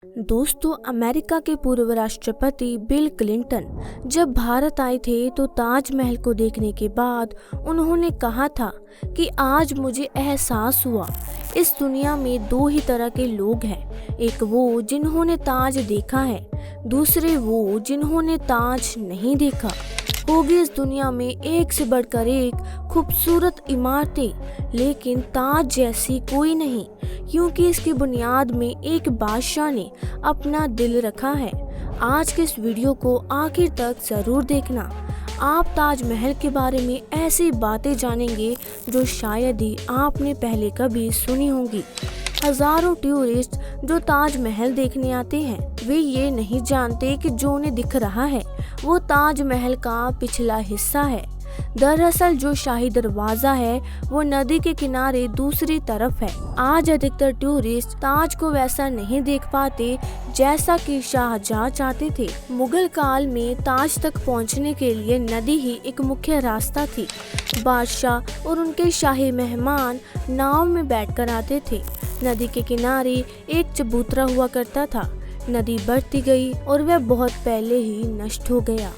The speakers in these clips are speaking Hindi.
दोस्तों, अमेरिका के पूर्व राष्ट्रपति बिल क्लिंटन जब भारत आए थे तो ताजमहल को देखने के बाद उन्होंने कहा था कि आज मुझे एहसास हुआ इस दुनिया में दो ही तरह के लोग हैं। एक वो जिन्होंने ताज देखा है, दूसरे वो जिन्होंने ताज नहीं देखा। होगी इस दुनिया में एक से बढ़कर एक खूबसूरत इमारतें, लेकिन ताज जैसी कोई नहीं, क्योंकि इसकी बुनियाद में एक बादशाह ने अपना दिल रखा है। आज के इस वीडियो को आखिर तक जरूर देखना। आप ताजमहल के बारे में ऐसी बातें जानेंगे जो शायद ही आपने पहले कभी सुनी होंगी। हजारों टूरिस्ट जो ताजमहल देखने आते हैं, वे ये नहीं जानते कि जो उन्हें दिख रहा है वो ताजमहल का पिछला हिस्सा है। दरअसल जो शाही दरवाजा है वो नदी के किनारे दूसरी तरफ है। आज अधिकतर टूरिस्ट ताज को वैसा नहीं देख पाते जैसा कि शाहजहां चाहते थे। मुगल काल में ताज तक पहुंचने के लिए नदी ही एक मुख्य रास्ता थी। बादशाह और उनके शाही मेहमान नाव में बैठकर आते थे। नदी के किनारे एक चबूतरा हुआ करता था। नदी बढ़ती गई और वह बहुत पहले ही नष्ट हो गया।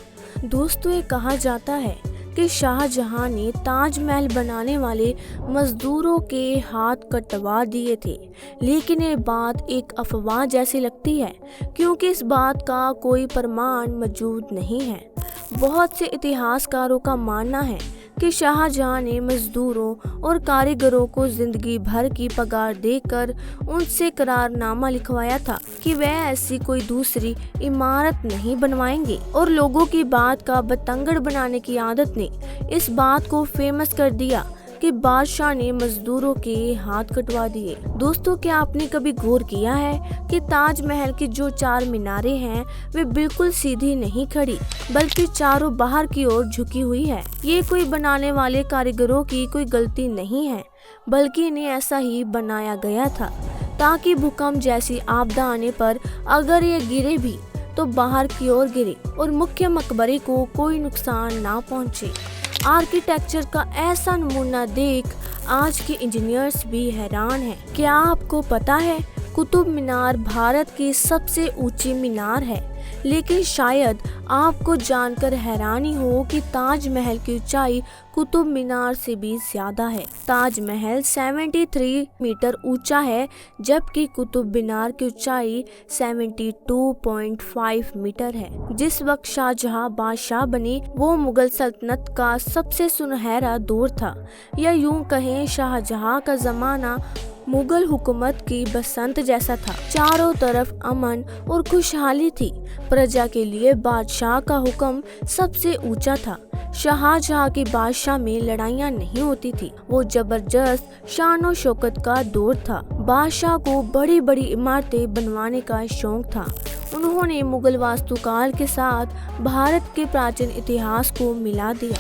दोस्तों, ये कहा जाता है कि शाहजहां ने ताजमहल बनाने वाले मजदूरों के हाथ कटवा दिए थे, लेकिन ये बात एक अफवाह जैसी लगती है, क्योंकि इस बात का कोई प्रमाण मौजूद नहीं है। बहुत से इतिहासकारों का मानना है कि शाहजहां ने मजदूरों और कारीगरों को जिंदगी भर की पगार देकर उनसे करारनामा लिखवाया था कि वह ऐसी कोई दूसरी इमारत नहीं बनवाएंगे, और लोगों की बात का बतंगड़ बनाने की आदत ने इस बात को फेमस कर दिया कि बादशाह ने मजदूरों के हाथ कटवा दिए। दोस्तों, क्या आपने कभी गौर किया है कि ताजमहल की जो चार मीनारें हैं वे बिल्कुल सीधी नहीं खड़ी, बल्कि चारों बाहर की ओर झुकी हुई है। ये कोई बनाने वाले कारीगरों की कोई गलती नहीं है, बल्कि इन्हें ऐसा ही बनाया गया था ताकि भूकंप जैसी आपदा आने पर अगर ये गिरे भी तो बाहर की ओर गिरे और मुख्य मकबरे को कोई नुकसान ना पहुंचे। आर्किटेक्चर का ऐसा नमूना देख आज के इंजीनियर्स भी हैरान हैं। क्या आपको पता है कुतुब मीनार भारत की सबसे ऊंची मीनार है, लेकिन शायद आपको जानकर हैरानी हो कि ताजमहल की ऊंचाई कुतुब मीनार से भी ज्यादा है। ताजमहल 73 मीटर ऊंचा है, जबकि कुतुब मीनार की ऊंचाई 72.5 मीटर है। जिस वक्त शाहजहां बादशाह बने वो मुगल सल्तनत का सबसे सुनहरा दौर था, या यूं कहें शाहजहां का जमाना मुगल हुकूमत की बसंत जैसा था। चारों तरफ अमन और खुशहाली थी। प्रजा के लिए बादशाह का हुक्म सबसे ऊंचा था। शाहजहां की बादशाह में लड़ाइयां नहीं होती थी, वो जबरदस्त शान शौकत का दौर था। बादशाह को बड़ी बड़ी इमारतें बनवाने का शौक था। उन्होंने मुगल वास्तुकाल के साथ भारत के प्राचीन इतिहास को मिला दिया।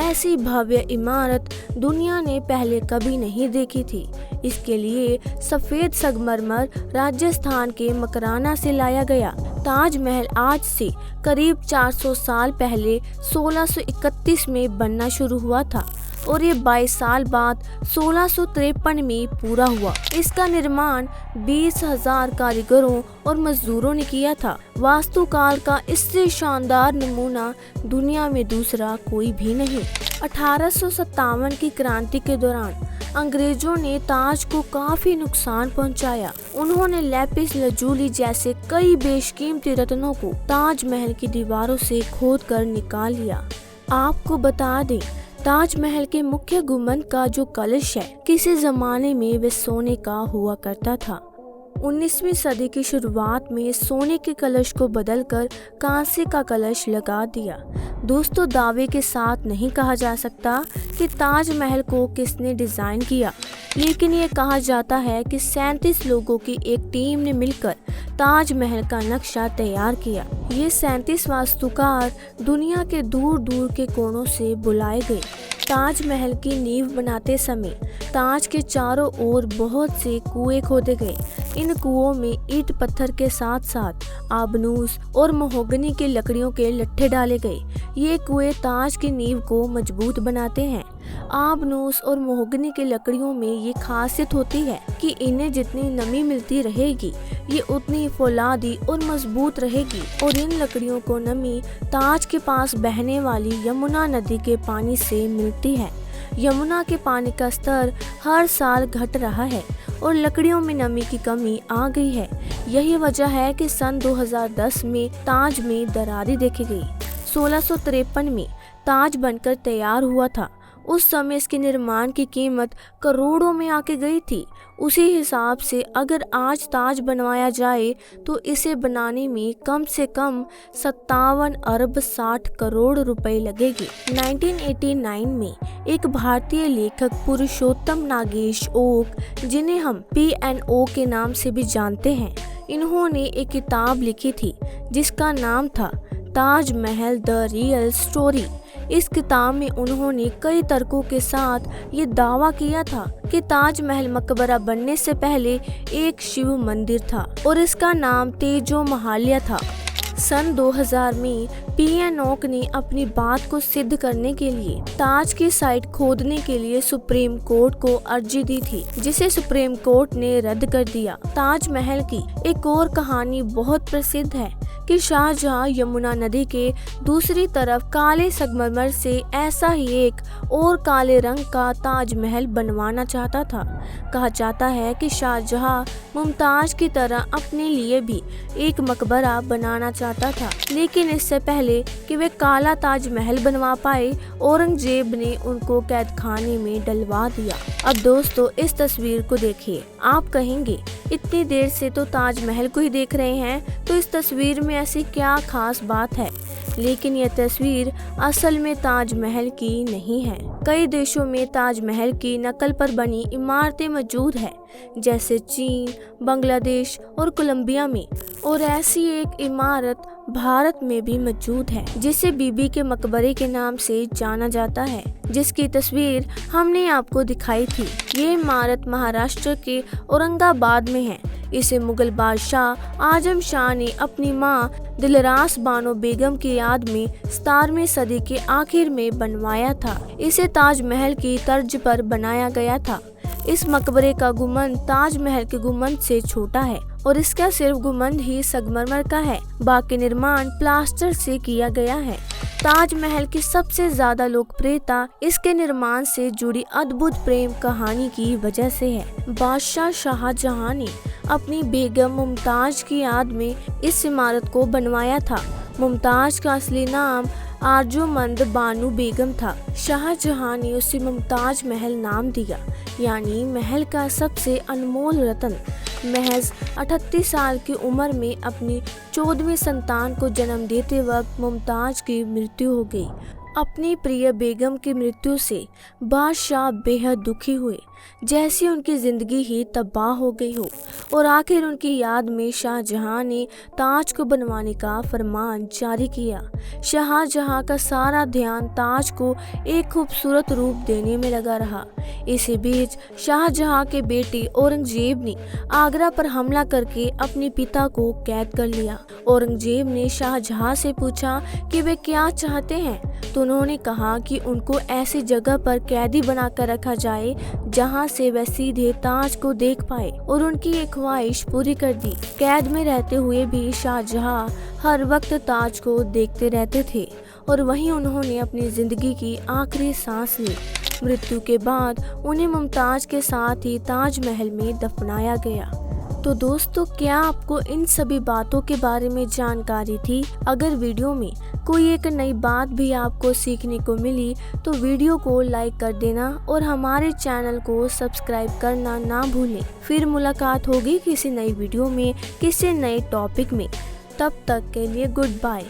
ऐसी भव्य इमारत दुनिया ने पहले कभी नहीं देखी थी। इसके लिए सफेद संगमरमर राजस्थान के मकराना से लाया गया। ताजमहल आज से करीब 400 साल पहले 1631 में बनना शुरू हुआ था और ये 22 साल बाद 1653 में पूरा हुआ। इसका निर्माण 20,000 कारीगरों और मजदूरों ने किया था। वास्तुकाल का इससे शानदार नमूना दुनिया में दूसरा कोई भी नहीं। 1857 की क्रांति के दौरान अंग्रेजों ने ताज को काफी नुकसान पहुंचाया। उन्होंने लेपिस लजूली जैसे कई बेशकीमती रत्नों को ताजमहल की दीवारों से खोदकर निकाल लिया। आपको बता दें, ताजमहल के मुख्य गुंबद का जो कलश है, किसी जमाने में वे सोने का हुआ करता था। 19वीं सदी की शुरुआत में सोने के कलश को बदलकर कांसे का कलश लगा दिया। दोस्तों, दावे के साथ नहीं कहा जा सकता कि ताजमहल को किसने डिजाइन किया, लेकिन ये कहा जाता है कि 37 लोगों की एक टीम ने मिलकर ताजमहल का नक्शा तैयार किया। ये 37 वास्तुकार दुनिया के दूर दूर के कोनों से बुलाए गए। ताजमहल की नींव बनाते समय ताज के चारों ओर बहुत से कुएं खोदे गए इन कुओं में ईंट पत्थर के साथ साथ आबनूस और महोगनी के लकड़ियों के लट्ठे डाले गए। ये कुएं ताज की नींव को मजबूत बनाते हैं। आबनूस और महोगनी की लकड़ियों में ये खासियत होती है कि इन्हें जितनी नमी मिलती रहेगी ये उतनी फौलादी और मजबूत रहेगी। और इन लकड़ियों को नमी ताज के पास बहने वाली यमुना नदी के पानी से मिलती है। यमुना के पानी का स्तर हर साल घट रहा है और लकड़ियों में नमी की कमी आ गई है। यही वजह है कि सन 2010 में ताज में दरारें देखी गई। 1653 में ताज बनकर तैयार हुआ था। उस समय इसके निर्माण की कीमत करोड़ों में आके गई थी। उसी हिसाब से अगर आज ताज बनवाया जाए तो इसे बनाने में कम से कम 57 अरब 60 करोड़ रुपए लगेगी। 1989 में एक भारतीय लेखक पुरुषोत्तम नागेश ओक, जिन्हें हम PNO के नाम से भी जानते हैं, इन्होंने एक किताब लिखी थी जिसका नाम था ताजमहल द रियल स्टोरी। इस किताब में उन्होंने कई तर्कों के साथ ये दावा किया था कि ताजमहल मकबरा बनने से पहले एक शिव मंदिर था और इसका नाम तेजो महाल्या था। सन 2000 में PNO ने अपनी बात को सिद्ध करने के लिए ताज की साइट खोदने के लिए सुप्रीम कोर्ट को अर्जी दी थी, जिसे सुप्रीम कोर्ट ने रद्द कर दिया। ताजमहल की एक और कहानी बहुत प्रसिद्ध है कि शाहजहां यमुना नदी के दूसरी तरफ काले संगमरमर से ऐसा ही एक और काले रंग का ताजमहल बनवाना चाहता था। कहा जाता है कि शाहजहां मुमताज की तरह अपने लिए भी एक मकबरा बनाना चाहता था, लेकिन इससे पहले कि वे काला ताजमहल बनवा पाए औरंगजेब ने उनको कैद खाने में डलवा दिया। अब दोस्तों इस तस्वीर को देखिए, आप कहेंगे इतनी देर से तो ताजमहल को ही देख रहे हैं, तो इस तस्वीर में ऐसी क्या खास बात है। लेकिन यह तस्वीर असल में ताजमहल की नहीं है। कई देशों में ताजमहल की नकल पर बनी इमारतें मौजूद है, जैसे चीन, बांग्लादेश और कोलंबिया में। और ऐसी एक इमारत भारत में भी मौजूद है जिसे बीबी के मकबरे के नाम से जाना जाता है, जिसकी तस्वीर हमने आपको दिखाई थी। ये इमारत महाराष्ट्र के औरंगाबाद में है। इसे मुगल बादशाह आजम शाह ने अपनी मां दिलरास बानो बेगम की याद में 17वीं सदी के आखिर में बनवाया था। इसे ताजमहल की तर्ज पर बनाया गया था। इस मकबरे का गुंबद ताजमहल के गुंबद से छोटा है और इसका सिर्फ गुंबद ही संगमरमर का है, बाकी निर्माण प्लास्टर से किया गया है। ताजमहल की सबसे ज्यादा लोकप्रियता इसके निर्माण से जुड़ी अद्भुत प्रेम कहानी की वजह से है। बादशाह शाहजहां ने अपनी बेगम मुमताज की याद में इस इमारत को बनवाया था। मुमताज का असली नाम आरजुमंद बानो बेगम था। शाहजहां ने उसे मुमताज महल नाम दिया, यानी महल का सबसे अनमोल रत्न। महज 38 साल की उम्र में अपनी 14वीं संतान को जन्म देते वक्त मुमताज की मृत्यु हो गई। अपनी प्रिय बेगम की मृत्यु से बादशाह बेहद दुखी हुए, जैसी उनकी जिंदगी ही तबाह हो गई हो। और आखिर उनकी याद में शाहजहां ने ताज को बनवाने का फरमान जारी किया। शाहजहां का सारा ध्यान ताज को एक खूबसूरत रूप देने में लगा रहा। इसी बीच शाहजहां के बेटे औरंगजेब ने आगरा पर हमला करके अपने पिता को कैद कर लिया। औरंगजेब ने शाहजहां से पूछा कि वे क्या चाहते हैं, तो उन्होंने कहा कि उनको ऐसी जगह पर कैदी बनाकर रखा जाए जहां से वह सीधे ताज को देख पाए, और उनकी एक ख्वाहिश पूरी कर दी। कैद में रहते हुए भी शाहजहां हर वक्त ताज को देखते रहते थे और वहीं उन्होंने अपनी जिंदगी की आखिरी सांस ली। मृत्यु के बाद उन्हें मुमताज के साथ ही ताजमहल में दफनाया गया। तो दोस्तों, क्या आपको इन सभी बातों के बारे में जानकारी थी? अगर वीडियो में कोई एक नई बात भी आपको सीखने को मिली तो वीडियो को लाइक कर देना और हमारे चैनल को सब्सक्राइब करना ना भूलें। फिर मुलाकात होगी किसी नई वीडियो में किसी नए टॉपिक में। तब तक के लिए गुड बाय।